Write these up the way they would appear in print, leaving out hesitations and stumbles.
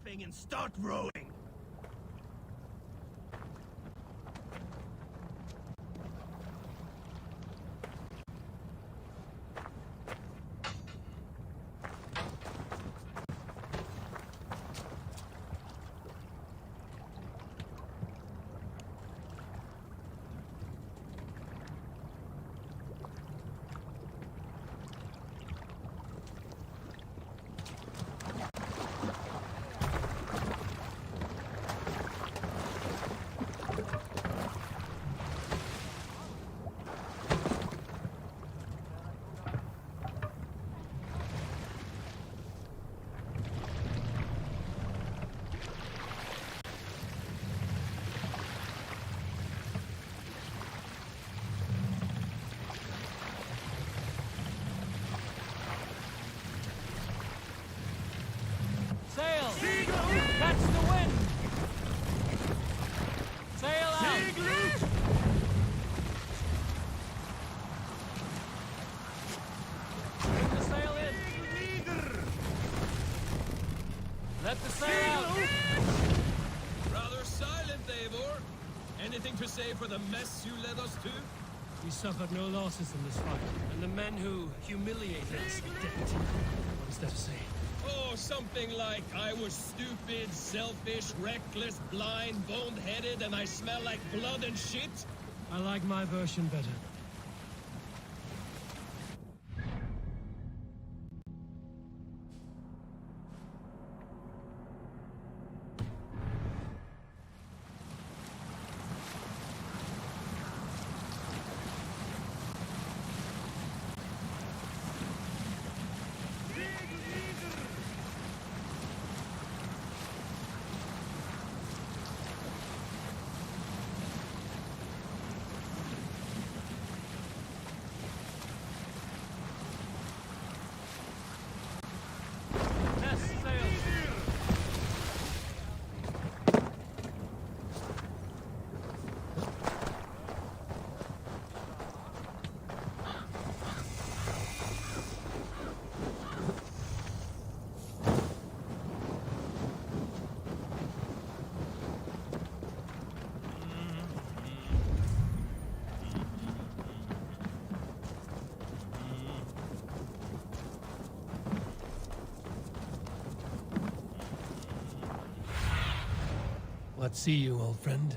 yapping and start rowing. Sail! Catch the wind! Sail out! Bring the sail in! Let the sail out! Rather silent, Eivor. Anything to say for the mess you led us to? We suffered no losses in this fight, and the men who humiliated us are dead. What is there to say? Oh, something like, I was stupid, selfish, reckless, blind, bone-headed, and I smell like blood and shit? I like my version better. What see you, old friend?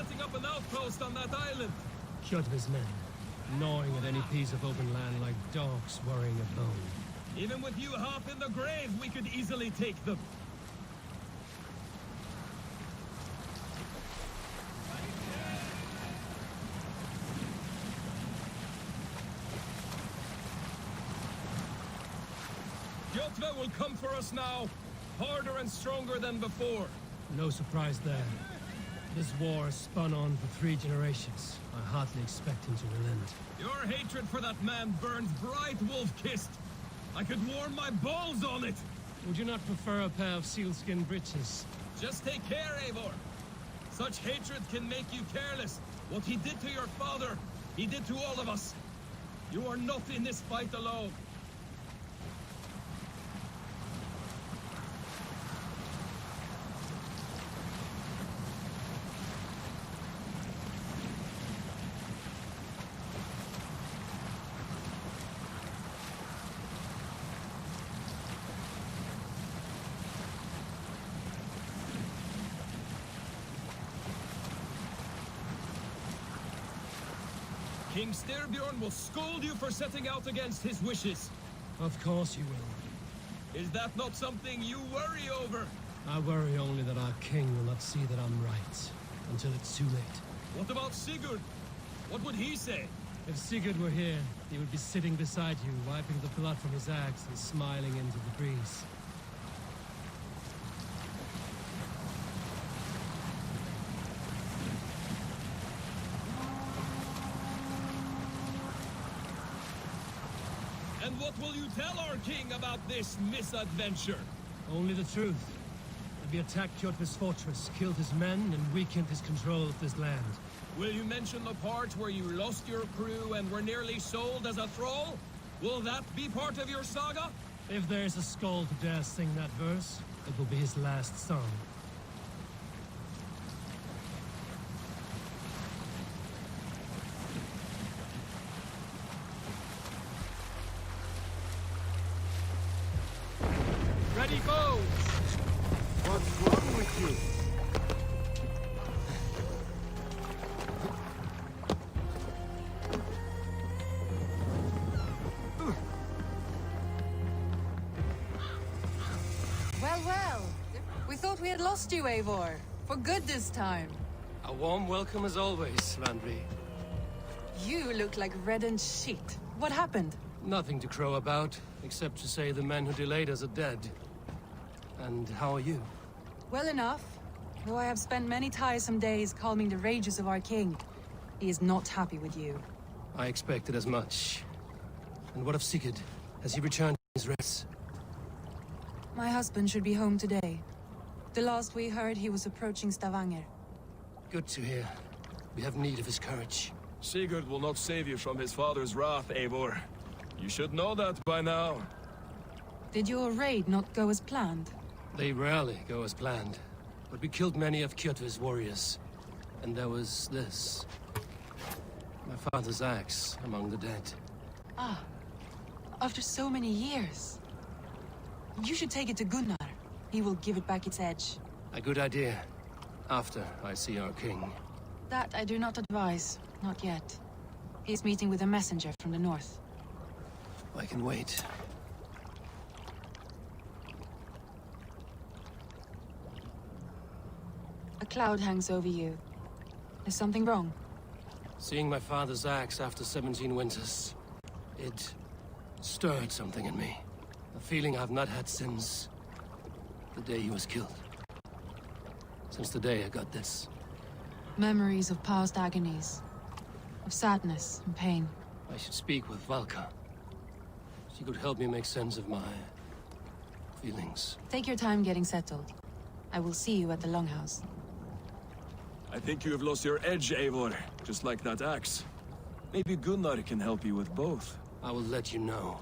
setting up an outpost on that island? Kjotve's men, gnawing at any piece of open land like dogs worrying a bone. Even with you half in the grave, we could easily take them. Kjotve will come for us now, harder and stronger than before. No surprise there. This war has spun on for 3 generations. I hardly expect him to relent. Your hatred for that man burns bright, wolf-kissed. I could warm my balls on it. Would you not prefer a pair of sealskin breeches? Just take care, Eivor. Such hatred can make you careless. What he did to your father, he did to all of us. You are not in this fight alone. King Styrbjorn will scold you for setting out against his wishes. Of course you will. Is that not something you worry over? I worry only that our king will not see that I'm right, until it's too late. What about Sigurd? What would he say? If Sigurd were here, he would be sitting beside you, wiping the blood from his axe and smiling into the breeze. And what will you tell our king about this misadventure? Only the truth. That we attacked Kjotve's fortress, killed his men, and weakened his control of this land. Will you mention the part where you lost your crew and were nearly sold as a thrall? Will that be part of your saga? If there's a skull to dare sing that verse, it will be his last song. Ready, bows! What's wrong with you? Well. We thought we had lost you, Eivor. For good this time. A warm welcome as always, Landry. You look like reddened sheet. What happened? Nothing to crow about, except to say the men who delayed us are dead. And how are you? Well enough. Though I have spent many tiresome days calming the rages of our king. He is not happy with you. I expected as much. And what of Sigurd? Has he returned to his rest? My husband should be home today. The last we heard, he was approaching Stavanger. Good to hear. We have need of his courage. Sigurd will not save you from his father's wrath, Eivor. You should know that by now. Did your raid not go as planned? They rarely go as planned. But we killed many of Kjotve's warriors. And there was this. My father's axe among the dead. Ah. After so many years. You should take it to Gunnar. He will give it back its edge. A good idea. After I see our king. That I do not advise. Not yet. He is meeting with a messenger from the north. I can wait. A cloud hangs over you. Is something wrong? Seeing my father's axe after 17 winters. It stirred something in me. A feeling I've not had since the day he was killed. Since the day I got this. Memories of past agonies. Of sadness and pain. I should speak with Valka. She could help me make sense of my feelings. Take your time getting settled. I will see you at the Longhouse. I think you have lost your edge, Eivor, just like that axe. Maybe Gunnar can help you with both. I will let you know.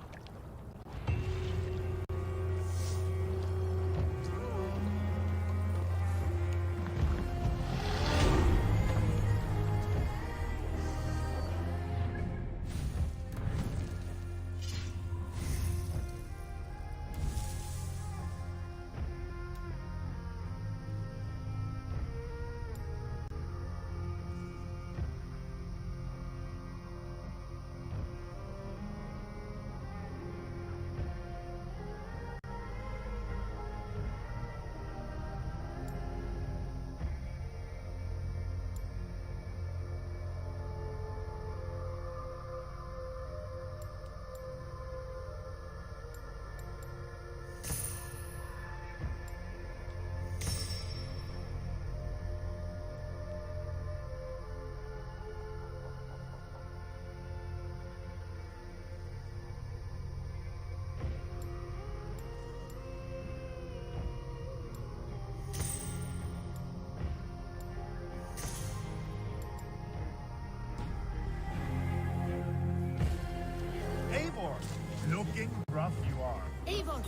along!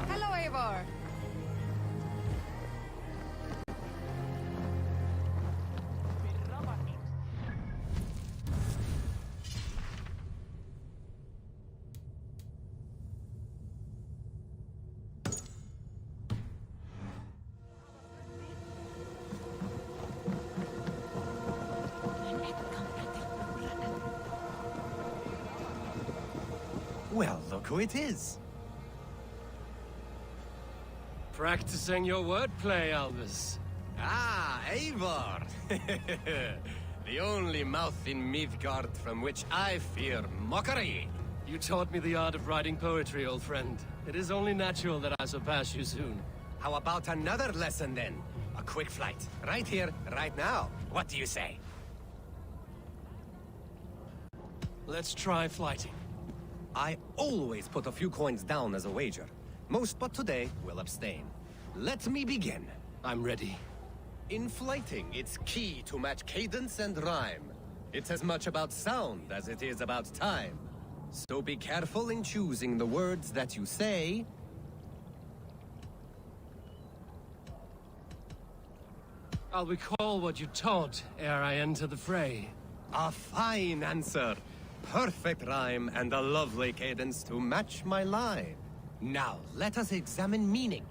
Hello, Eivor. Well, look who it is. Practicing your wordplay, Albus. Ah, Eivor! The only mouth in Midgard from which I fear mockery. You taught me the art of writing poetry, old friend. It is only natural that I surpass you soon. How about another lesson then? A quick flight. Right here, right now. What do you say? Let's try flighting. I always put a few coins down as a wager. Most but today will abstain. Let me begin. I'm ready. In flighting, it's key to match cadence and rhyme. It's as much about sound as it is about time. So be careful in choosing the words that you say. I'll recall what you taught ere I enter the fray. A fine answer. Perfect rhyme and a lovely cadence to match my line. Now, let us examine meaning.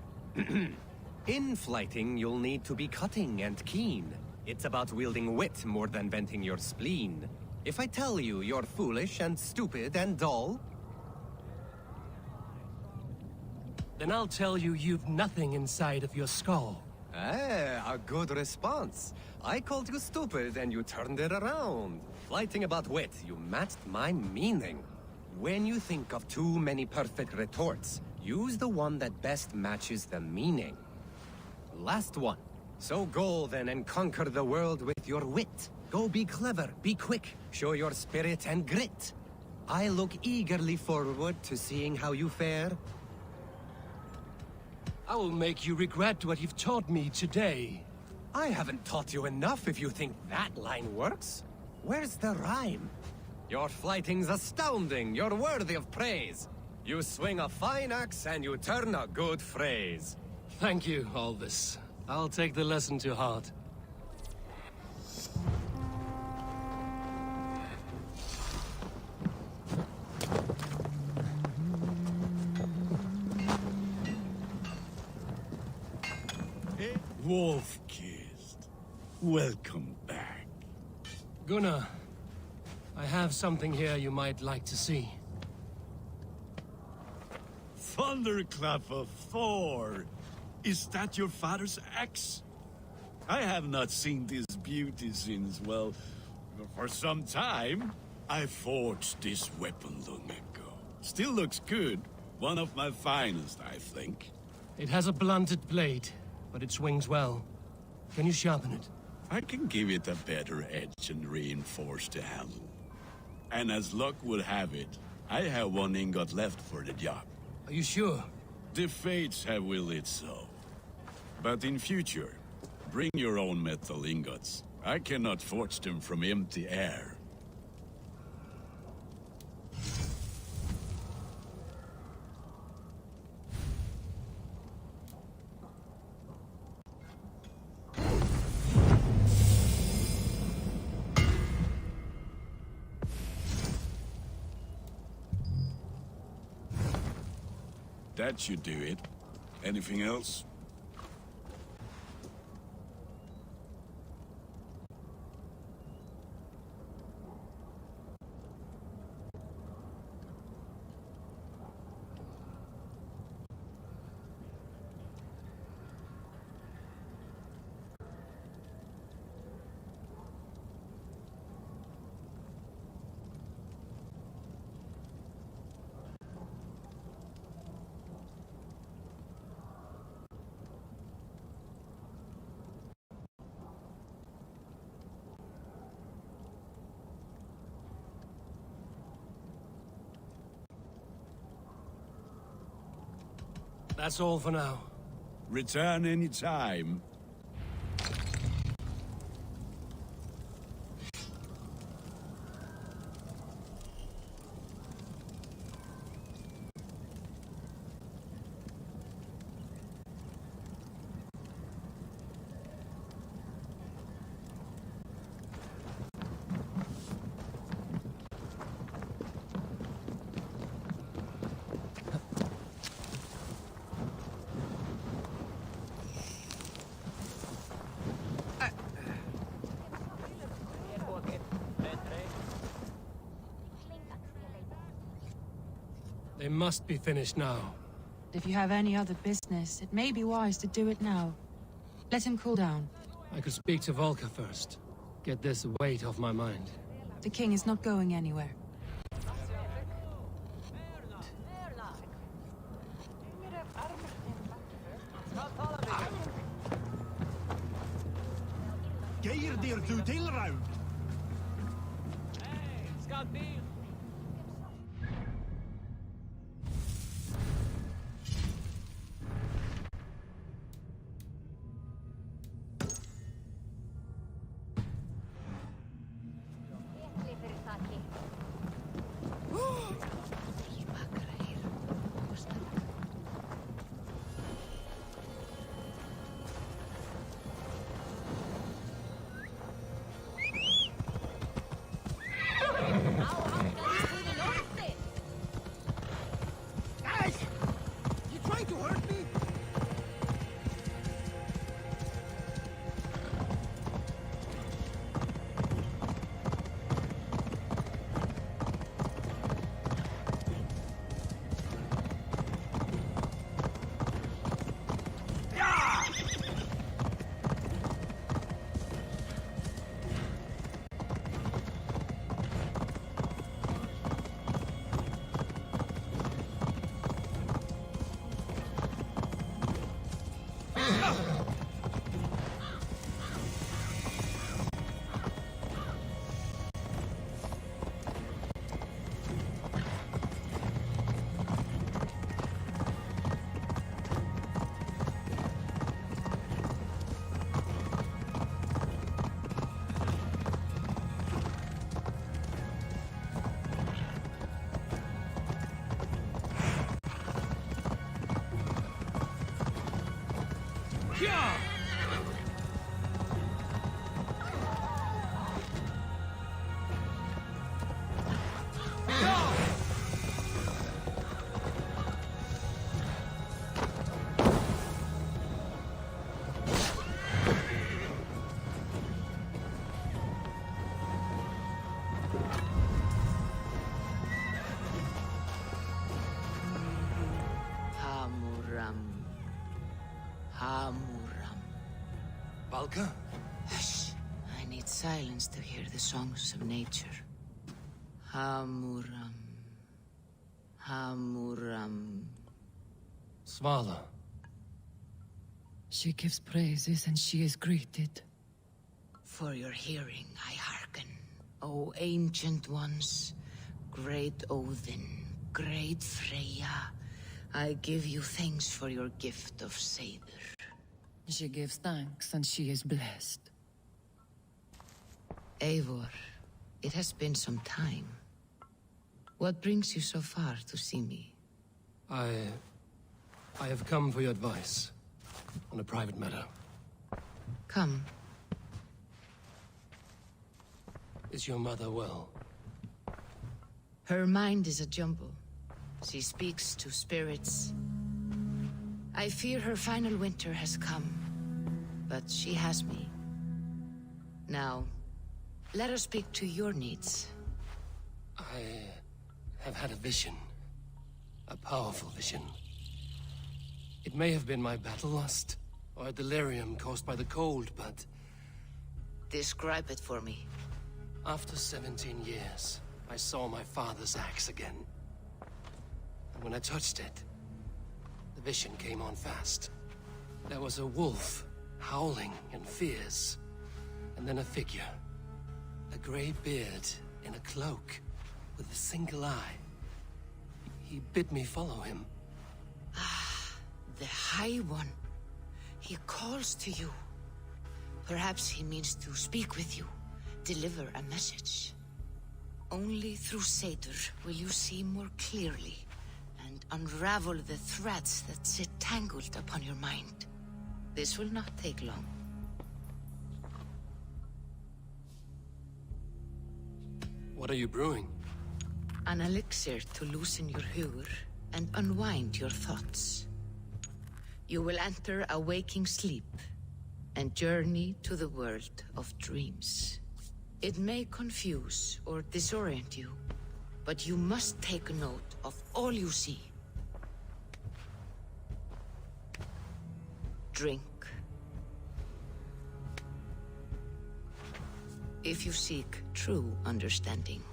In flighting, you'll need to be cutting and keen. It's about wielding wit more than venting your spleen. If I tell you you're foolish and stupid and dull, Then I'll tell you you've nothing inside of your skull. a good response. I called you stupid and you turned it around. Flighting about wit, you matched my meaning. When you think of too many perfect retorts, use the one that best matches the meaning. Last one. So go then and conquer the world with your wit. Go be clever, be quick, show your spirit and grit. I look eagerly forward to seeing how you fare. I will make you regret what you've taught me today. I haven't taught you enough if you think that line works. Where's the rhyme? Your flighting's astounding, you're worthy of praise. You swing a fine axe and you turn a good phrase. Thank you, Albus. I'll take the lesson to heart. Wolf-kissed. Welcome back. Gunnar, I have something here you might like to see. Thunderclap of Thor! Is that your father's axe? I have not seen this beauty since, well, for some time. I forged this weapon long ago. Still looks good. One of my finest, I think. It has a blunted blade, but it swings well. Can you sharpen it? I can give it a better edge and reinforce the handle. And as luck would have it, I have one ingot left for the job. Are you sure? The fates have willed it so. But in future, bring your own metal ingots. I cannot forge them from empty air. That should do it. Anything else? That's all for now. Return any time. They must be finished now. If you have any other business, it may be wise to do it now. Let him cool down. I could speak to Volker first. Get this weight off my mind. The king is not going anywhere. Geir dir du tilraud? Hey, scout deal. Valka? Hush. I need silence to hear the songs of nature. Hamuram. Hamuram. Svala. She gives praises and she is greeted. For your hearing I hearken, O ancient ones, great Odin, great Freya. I give you thanks for your gift of Seder. She gives thanks and she is blessed. Eivor, it has been some time. What brings you so far to see me? I have come for your advice on a private matter. Come. Is your mother well? Her mind is a jumble. She speaks to spirits. I fear her final winter has come, but she has me. Now, let us speak to your needs. I have had a vision. A powerful vision. It may have been my battle lust, or a delirium caused by the cold, but Describe it for me. after 17 years, I saw my father's axe again. And when I touched it, the vision came on fast. There was a wolf, howling and fierce, and then a figure. A grey beard in a cloak, with a single eye. He bid me follow him. The High One. He calls to you. Perhaps he means to speak with you, deliver a message. Only through Seder will you see more clearly and unravel the threads that sit tangled upon your mind. This will not take long. What are you brewing? An elixir to loosen your hugur and unwind your thoughts. You will enter a waking sleep and journey to the world of dreams. It may confuse or disorient you, but you must take note of all you see. Drink. If you seek true understanding.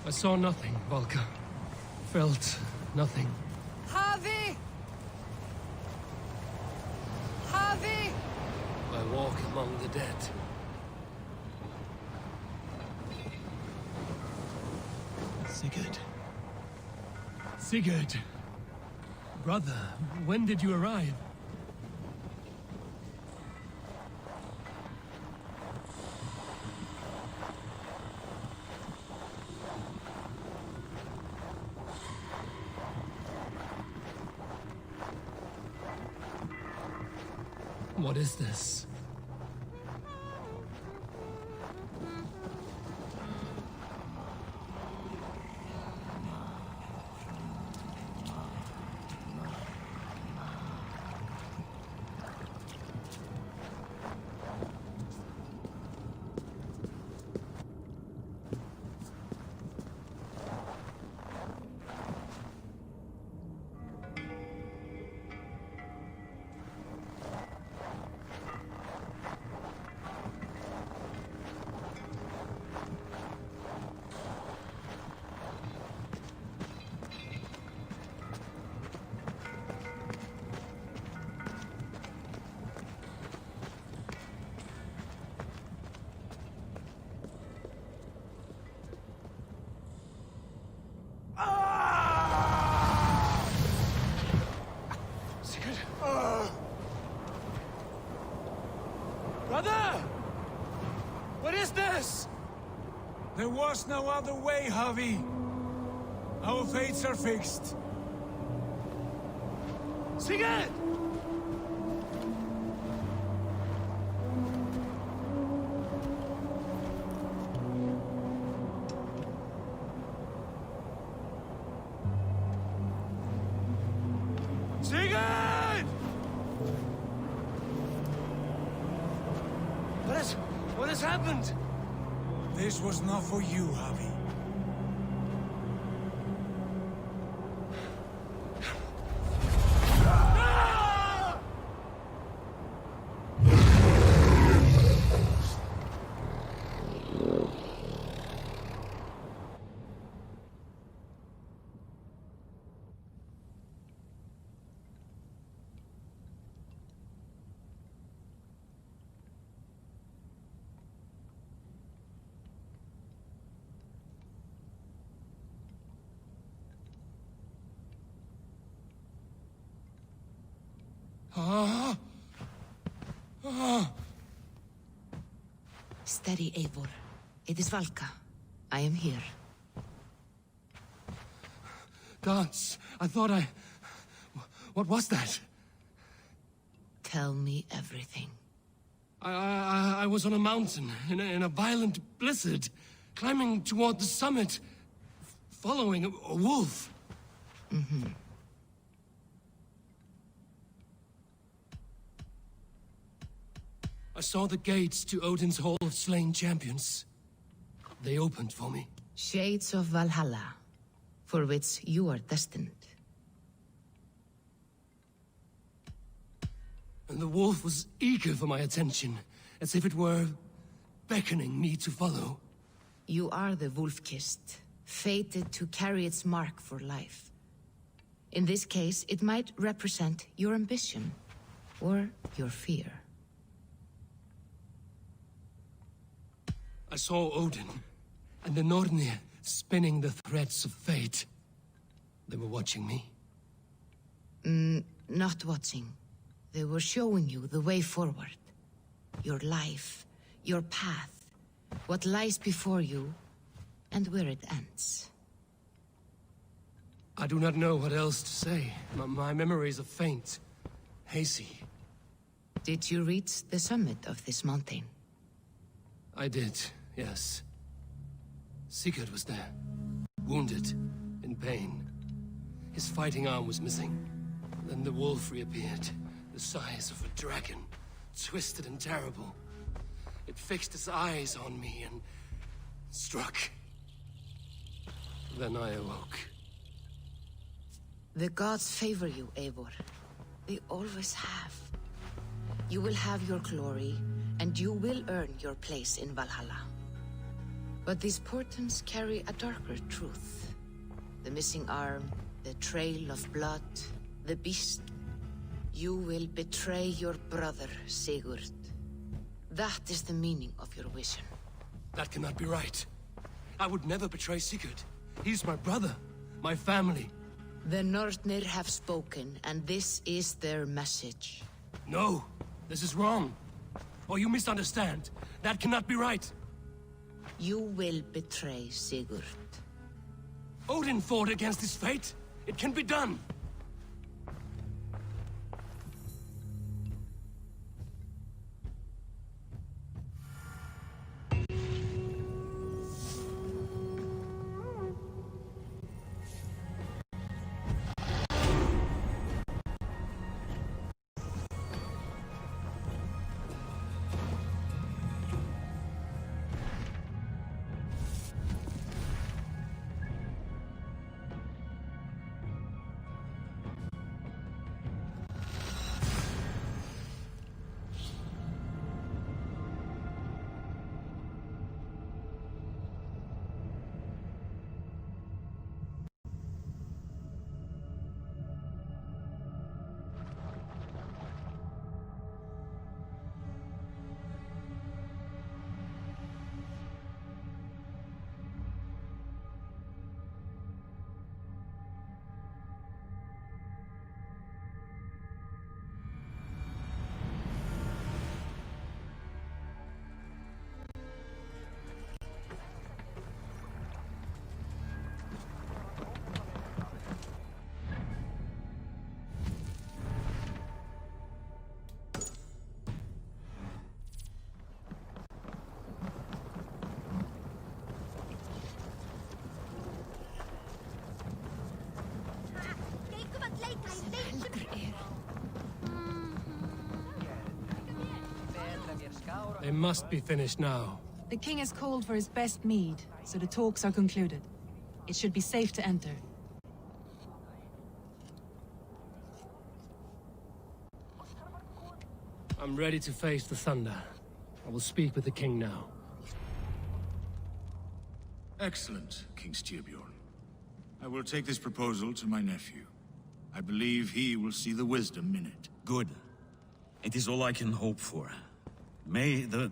I saw nothing, Valka. Felt nothing. Javi! Javi! I walk among the dead. Sigurd. Sigurd! Brother, when did you arrive? What is this? Brother! What is this? There was no other way, Javi. Our fates are fixed. Sigurd! Sigurd! What has happened? This was not for you, Javi. Steady, Eivor. It is Valka. I am here. Gods, I thought I... What was that? Tell me everything. I was on a mountain, in a violent blizzard, climbing toward the summit, following a wolf. Mm-hmm. I saw the gates to Odin's Hall of Slain Champions. They opened for me. Shades of Valhalla, for which you are destined. And the wolf was eager for my attention, as if it were beckoning me to follow. You are the wolf-kissed, fated to carry its mark for life. In this case, it might represent your ambition, or your fear. I saw Odin, and the Nornir spinning the threads of fate. They were watching me. Not watching. They were showing you the way forward. Your life, your path, what lies before you, and where it ends. I do not know what else to say. My memories are faint, hazy. Did you reach the summit of this mountain? I did, yes. Sigurd was there, wounded, in pain. His fighting arm was missing. Then the wolf reappeared, the size of a dragon, twisted and terrible. It fixed its eyes on me and struck. Then I awoke. The gods favor you, Eivor. They always have. You will have your glory, and you will earn your place in Valhalla. But these portents carry a darker truth. The missing arm, the trail of blood, the beast. You will betray your brother, Sigurd. That is the meaning of your vision. That cannot be right. I would never betray Sigurd. He's my brother, my family. The Nornir have spoken, and this is their message. No, this is wrong. Or you misunderstand. That cannot be right. You will betray Sigurd. Odin fought against his fate. It can be done. They must be finished now. The king has called for his best mead, so the talks are concluded. It should be safe to enter. I'm ready to face the thunder. I will speak with the king now. Excellent, King Styrbjorn. I will take this proposal to my nephew. I believe he will see the wisdom in it. Good. It is all I can hope for. May the...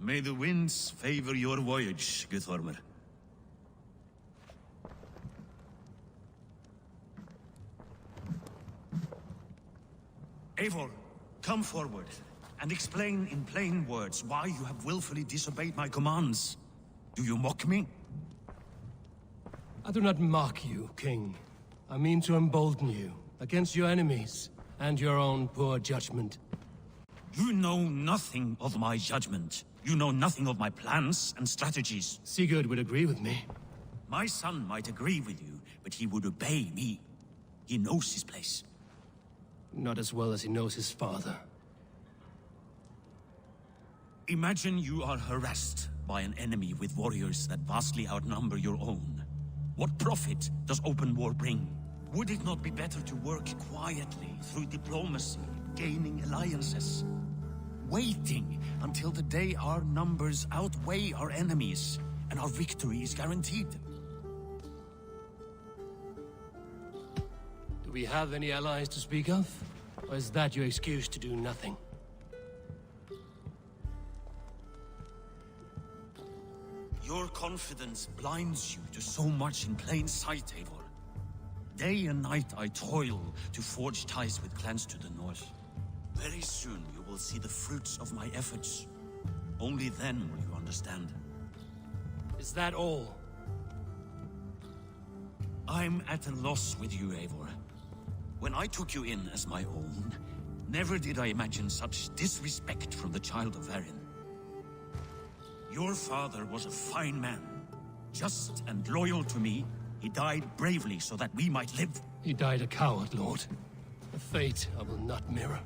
May the winds favor your voyage, Guthormer. Eivor, come forward, and explain in plain words why you have willfully disobeyed my commands. Do you mock me? I do not mock you, King. I mean to embolden you against your enemies and your own poor judgment. You know nothing of my judgment. You know nothing of my plans and strategies. Sigurd would agree with me. My son might agree with you, but he would obey me. He knows his place. Not as well as he knows his father. Imagine you are harassed by an enemy with warriors that vastly outnumber your own. What profit does open war bring? Would it not be better to work quietly through diplomacy, gaining alliances? Waiting until the day our numbers outweigh our enemies and our victory is guaranteed. Do we have any allies to speak of? Or is that your excuse to do nothing? Your confidence blinds you to so much in plain sight, Eivor. Day and night I toil to forge ties with clans to the north. Very soon you will see the fruits of my efforts. Only then will you understand. Is that all? I'm at a loss with you, Eivor. When I took you in as my own, never did I imagine such disrespect from the child of Varin. Your father was a fine man. Just and loyal to me, he died bravely so that we might live. He died a coward, Lord. A fate I will not mirror.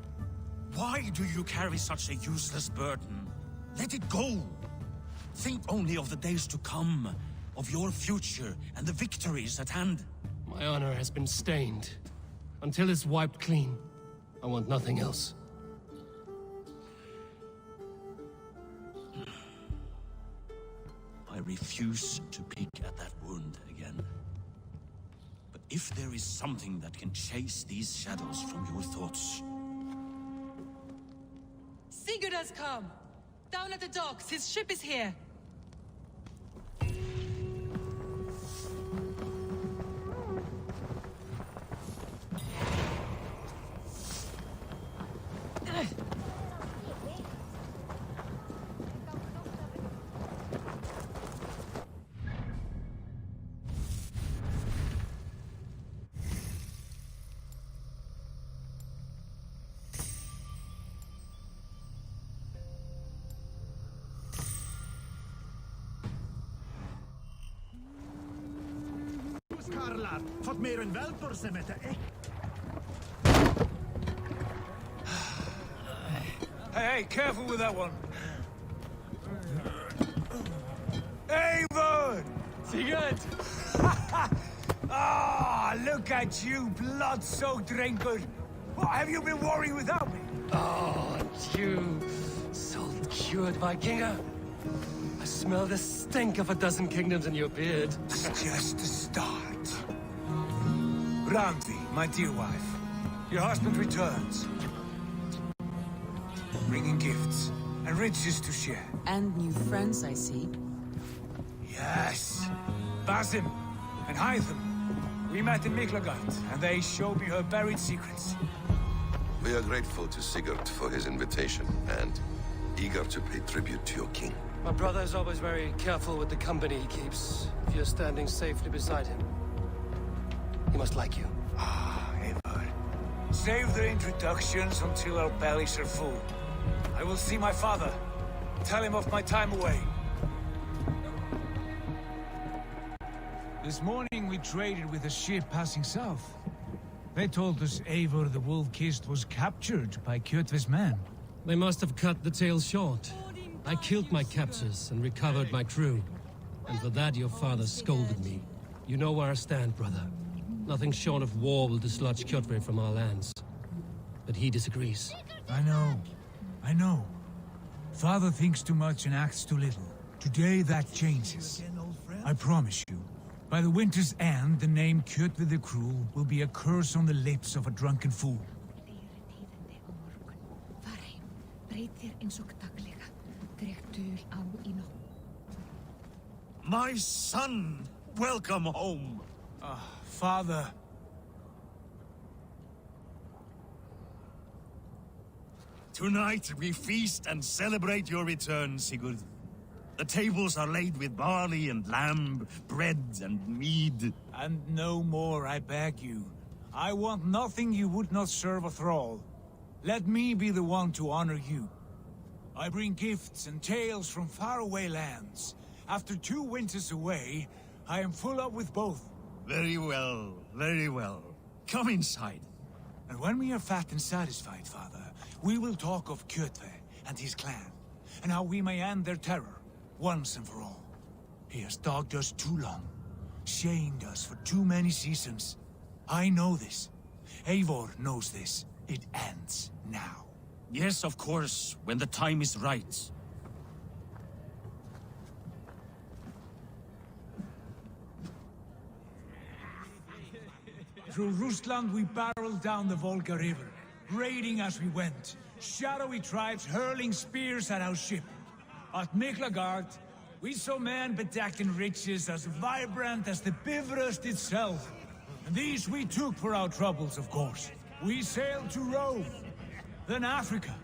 Why do you carry such a useless burden? Let it go! Think only of the days to come, of your future and the victories at hand. My honor has been stained. Until it's wiped clean, I want nothing else. I refuse to pick at that wound again. But if there is something that can chase these shadows from your thoughts... Sigurd has come! Down at the docks, his ship is here! Fått mer än väl på sig med det. Hey, careful with that one. Eivor! Sigurd! Ah, look at you, blood-soaked drunkard. What have you been worrying without me? Oh, you salt-cured Vikinger. I smell the stink of a dozen kingdoms in your beard. It's just the start. Randvi, my dear wife, your husband returns. Bringing gifts and riches to share. And new friends, I see. Yes. Basim and Hytham. We met in Miklagard, and they showed me her buried secrets. We are grateful to Sigurd for his invitation, and eager to pay tribute to your king. My brother is always very careful with the company he keeps. If you're standing safely beside him, he must like you. Ah, Eivor. Save the introductions until our bellies are full. I will see my father. Tell him of my time away. This morning we traded with a ship passing south. They told us Eivor the Wolf-Kissed was captured by Kjotve's men. They must have cut the tale short. I killed my captors and recovered my crew. And for that your father scolded me. You know where I stand, brother. Nothing short of war will dislodge Kjotve from our lands. But he disagrees. I know. Father thinks too much and acts too little. Today that changes. I promise you. By the winter's end, the name Kjotve the Cruel will be a curse on the lips of a drunken fool. My son! Welcome home! Father. Tonight we feast and celebrate your return, Sigurd. The tables are laid with barley and lamb, bread and mead. And no more, I beg you. I want nothing you would not serve a thrall. Let me be the one to honor you. I bring gifts and tales from faraway lands. After 2 winters away, I am full up with both. Very well, very well. Come inside. And when we are fat and satisfied, Father, we will talk of Kjotve and his clan, and how we may end their terror, once and for all. He has dogged us too long, shamed us for too many seasons. I know this. Eivor knows this. It ends now. Yes, of course, when the time is right. Through Rusland we barreled down the Volga River, raiding as we went. Shadowy tribes hurling spears at our ship. At Miklagard, We saw men bedecked in riches as vibrant as the Bifrost itself. And these we took for our troubles, of course. We sailed to Rome, then Africa,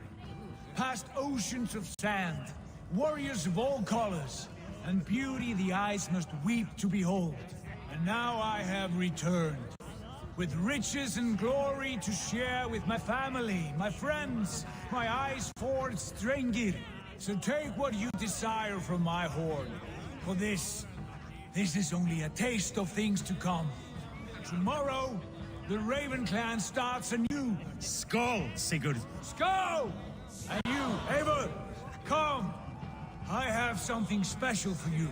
past oceans of sand, warriors of all colors, and beauty the eyes must weep to behold. And now I have returned, with riches and glory to share with my family, my friends, my eyes forged Strengir. So take what you desire from my horn, for this is only a taste of things to come. Tomorrow, the Raven clan starts anew. Skull, Sigurd. Skull! And you, Eivor, come! I have something special for you.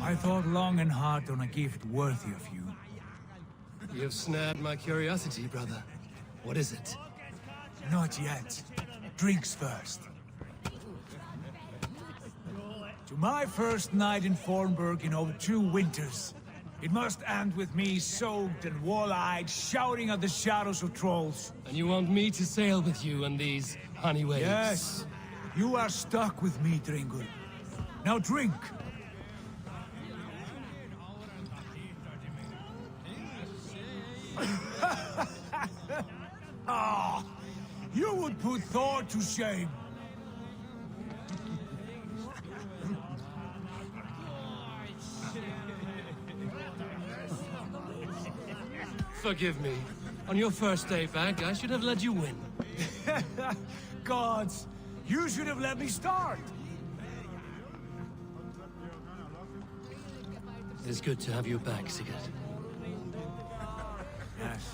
I thought long and hard on a gift worthy of you. You have snared my curiosity, brother. What is it? Not yet. Drinks first. To my first night in Fornburg in over 2 winters. It must end with me soaked and wall-eyed, shouting at the shadows of trolls. And you want me to sail with you on these honey waves? Yes. You are stuck with me, Dringur. Now drink. Ah, you would put Thor to shame. Forgive me. On your first day back, I should have let you win. Gods, you should have let me start. It is good to have you back, Sigurd. Yes.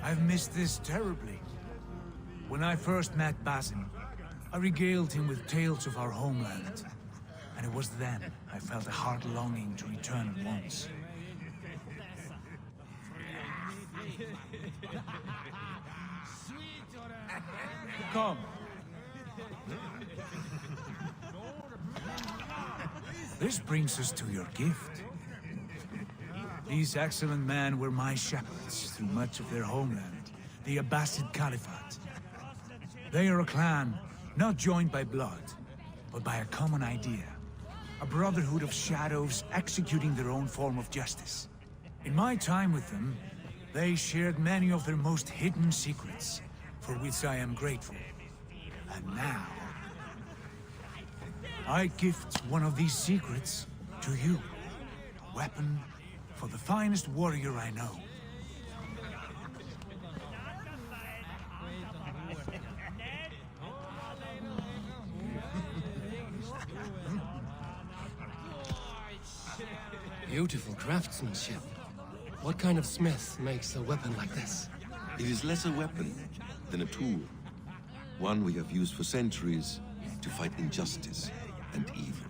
I've missed this terribly. When I first met Basim, I regaled him with tales of our homeland. And it was then I felt a heart longing to return at once. Come. This brings us to your gift. These excellent men were my shepherds through much of their homeland, the Abbasid Caliphate. They are a clan, not joined by blood, but by a common idea. A brotherhood of shadows executing their own form of justice. In my time with them, they shared many of their most hidden secrets, for which I am grateful. And now, I gift one of these secrets To you, weapon for the finest warrior I know. Beautiful craftsmanship. What kind of smith makes a weapon like this? It is less a weapon than a tool. One we have used for centuries to fight injustice and evil.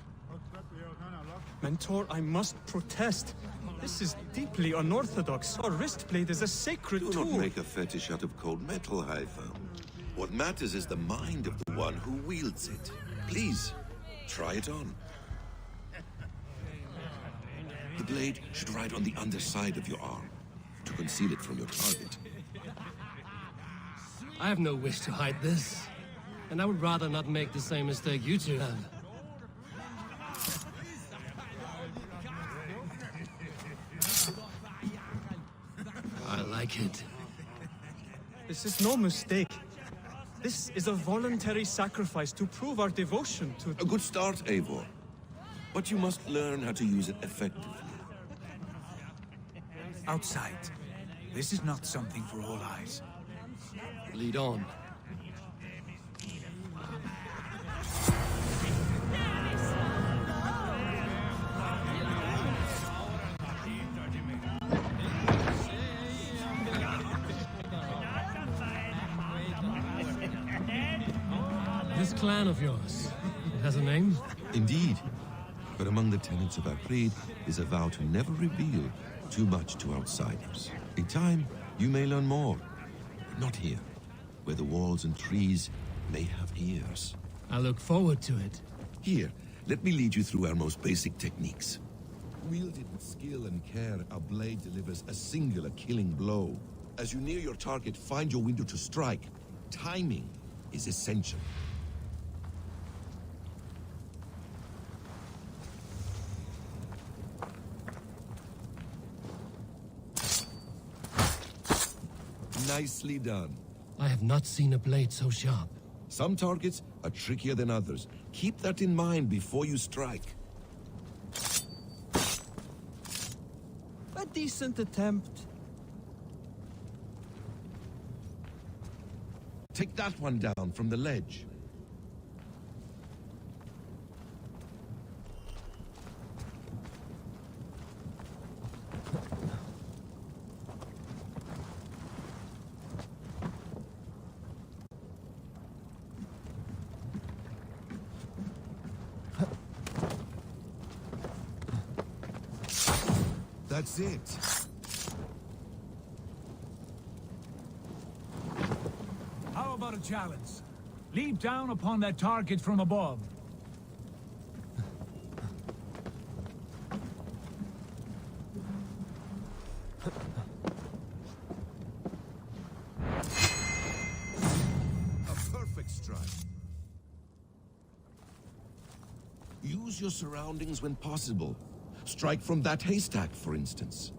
Mentor, I must protest. This is deeply unorthodox. Our wrist blade is a sacred Do tool. not make a fetish out of cold metal, Haitham. What matters is the mind of the one who wields it. Please, try it on. The blade should ride on the underside of your arm to conceal it from your target. I have no wish to hide this, and I would rather not make the same mistake you two have. I like it. This is no mistake. This is a voluntary sacrifice to prove our devotion to... A good start, Eivor. But you must learn how to use it effectively. Outside. This is not something for all eyes. Lead on. This clan of yours, it has a name? Indeed. But among the tenets of our creed is a vow to never reveal too much to outsiders. In time, you may learn more. But not here, where the walls and trees may have ears. I look forward to it. Here, let me lead you through our most basic techniques. Wielded with skill and care, our blade delivers a singular killing blow. As you near your target, find your window to strike. Timing is essential. Nicely done. I have not seen a blade so sharp. Some targets are trickier than others. Keep that in mind before you strike. A decent attempt. Take that one down from the ledge. That's it. How about a challenge? Leap down upon that target from above. A perfect strike. Use your surroundings when possible. Strike from that haystack, for instance.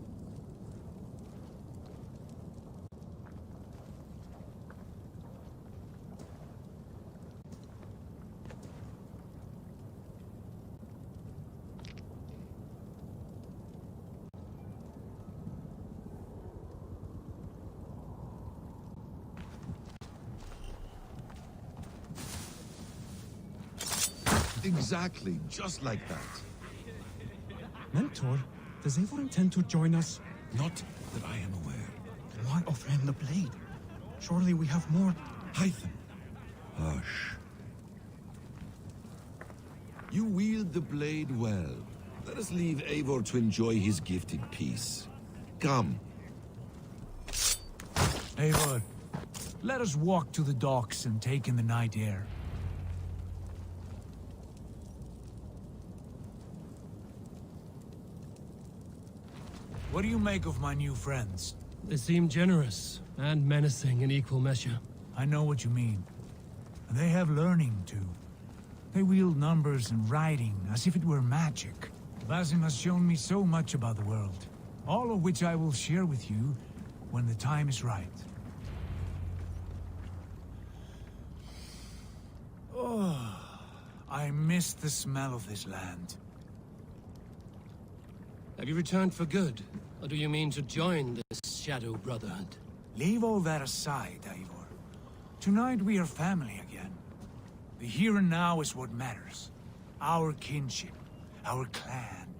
Exactly, just like that. Mentor, does Eivor intend to join us? Not that I am aware. Then why offer him the blade? Surely we have more... Haitham. Hush. You wield the blade well. Let us leave Eivor to enjoy his gift in peace. Come. Eivor, let us walk to the docks and take in the night air. What do you make of my new friends? They seem generous and menacing in equal measure. I know what you mean. They have learning, too. They wield numbers and writing as if it were magic. Basim has shown me so much about the world, all of which I will share with you when the time is right. Oh, I miss the smell of this land. Have you returned for good? Or do you mean to join this Shadow Brotherhood? Leave all that aside, Eivor. Tonight we are family again. The here and now is what matters. Our kinship, our clan,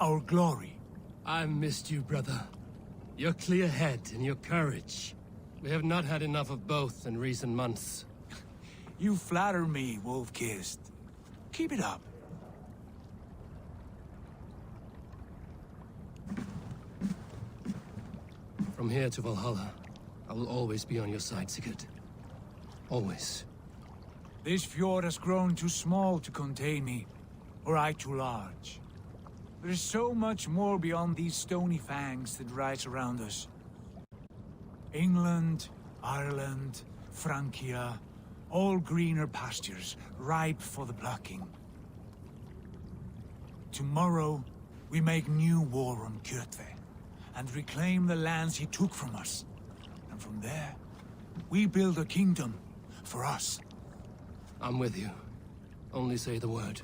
our glory. I missed you, brother. Your clear head and your courage. We have not had enough of both in recent months. You flatter me, Wolf-Kissed. Keep it up. From here to Valhalla, I will always be on your side, Sigurd. Always. This fjord has grown too small to contain me, or I too large. There's so much more beyond these stony fangs that rise around us. England, Ireland, Francia, all greener pastures, ripe for the plucking. Tomorrow, we make new war on Kjotve, and reclaim the lands he took from us. And from there, we build a kingdom for us. I'm with you. Only say the word.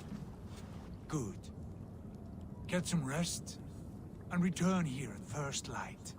Good. Get some rest, and return here at first light.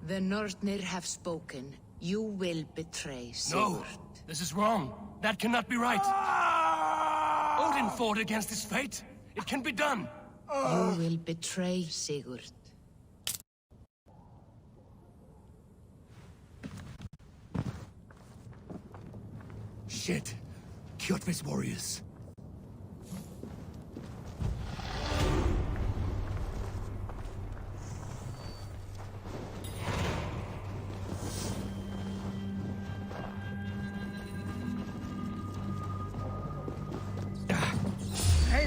The Nornir have spoken. You will betray Sigurd. No! This is wrong! That cannot be right! Odin fought against his fate! It can be done! You will betray Sigurd. Shit! Kjotve's warriors.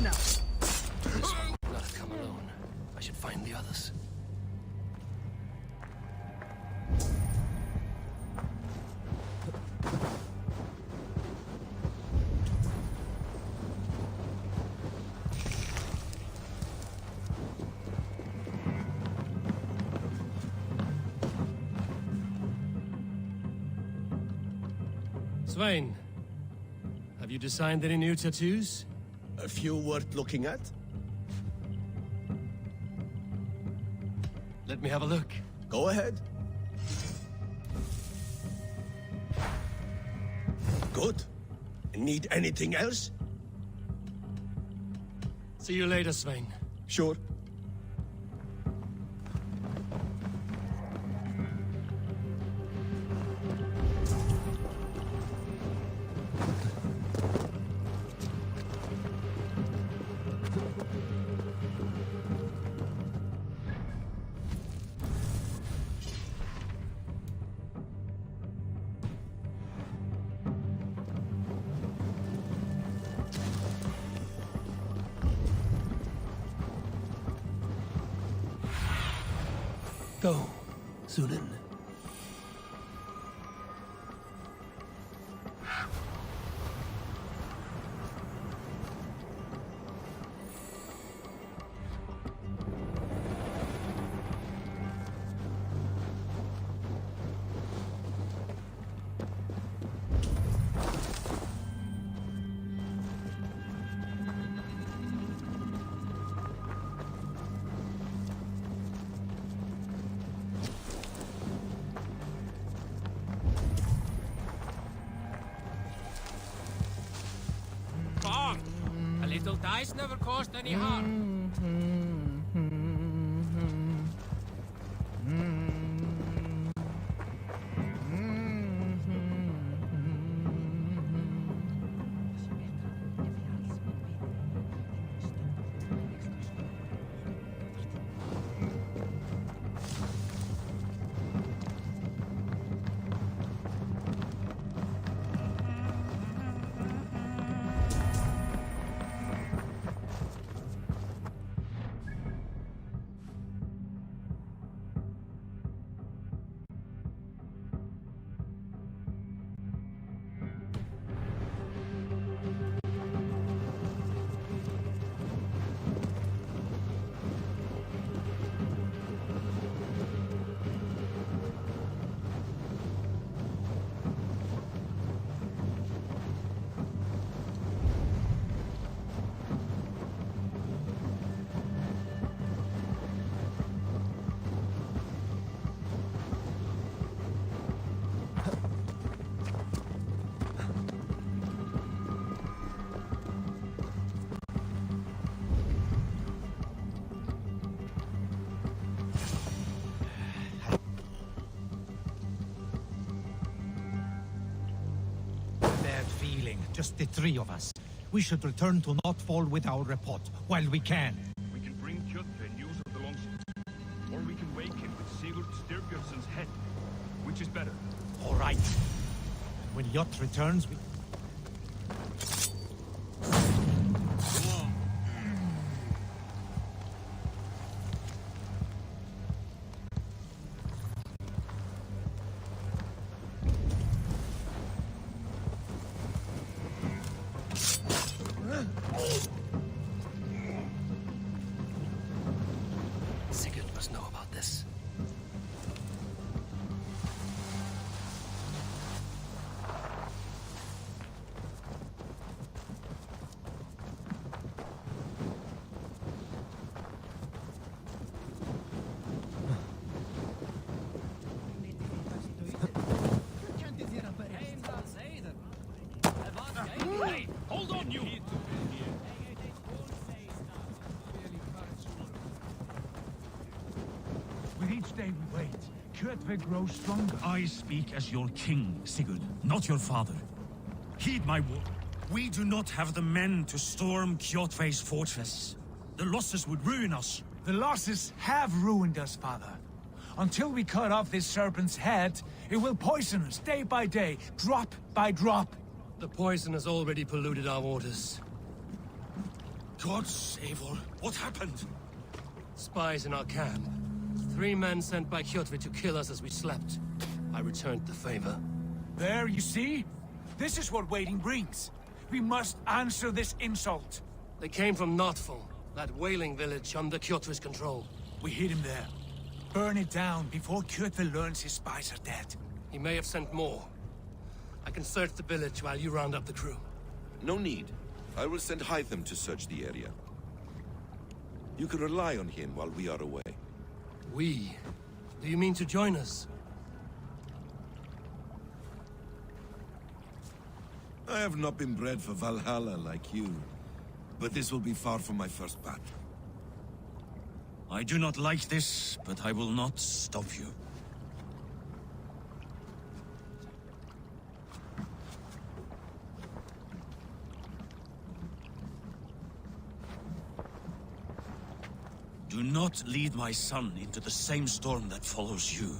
Not have come alone. I should find the others. Svein, have you designed any new tattoos? A few worth looking at? Let me have a look. Go ahead. Good. Need anything else? See you later, Svein. Sure. Go, Sunan. A little dice never cost any harm. feeling, just the three of us. We should return to Notfall with our report, while we can. We can bring Kjotve news of the longsword. Or we can wake him with Sigurd Styrbjörnsson's head. Which is better? All right. When Jot returns, we... Sigurd must know about this. Hey, hold on, you! With each day we wait, Kjotve grows stronger. I speak as your king, Sigurd, not your father. Heed my word. We do not have the men to storm Kjotve's fortress. The losses would ruin us. The losses have ruined us, father. Until we cut off this serpent's head, it will poison us day by day, drop by drop. The poison has already polluted our waters. God save her. What happened? Spies in our camp. 3 men sent by Kjotve to kill us as we slept. I returned the favor. There, you see? This is what waiting brings. We must answer this insult. They came from Notfall, that whaling village under Kjotve's control. We hid him there. Burn it down before Kjotve learns his spies are dead. He may have sent more. I can search the village while you round up the crew. No need. I will send Hytham to search the area. You can rely on him while we are away. We? Do you mean to join us? I have not been bred for Valhalla like you, but this will be far from my first battle. I do not like this, but I will not stop you. Do not lead my son into the same storm that follows you.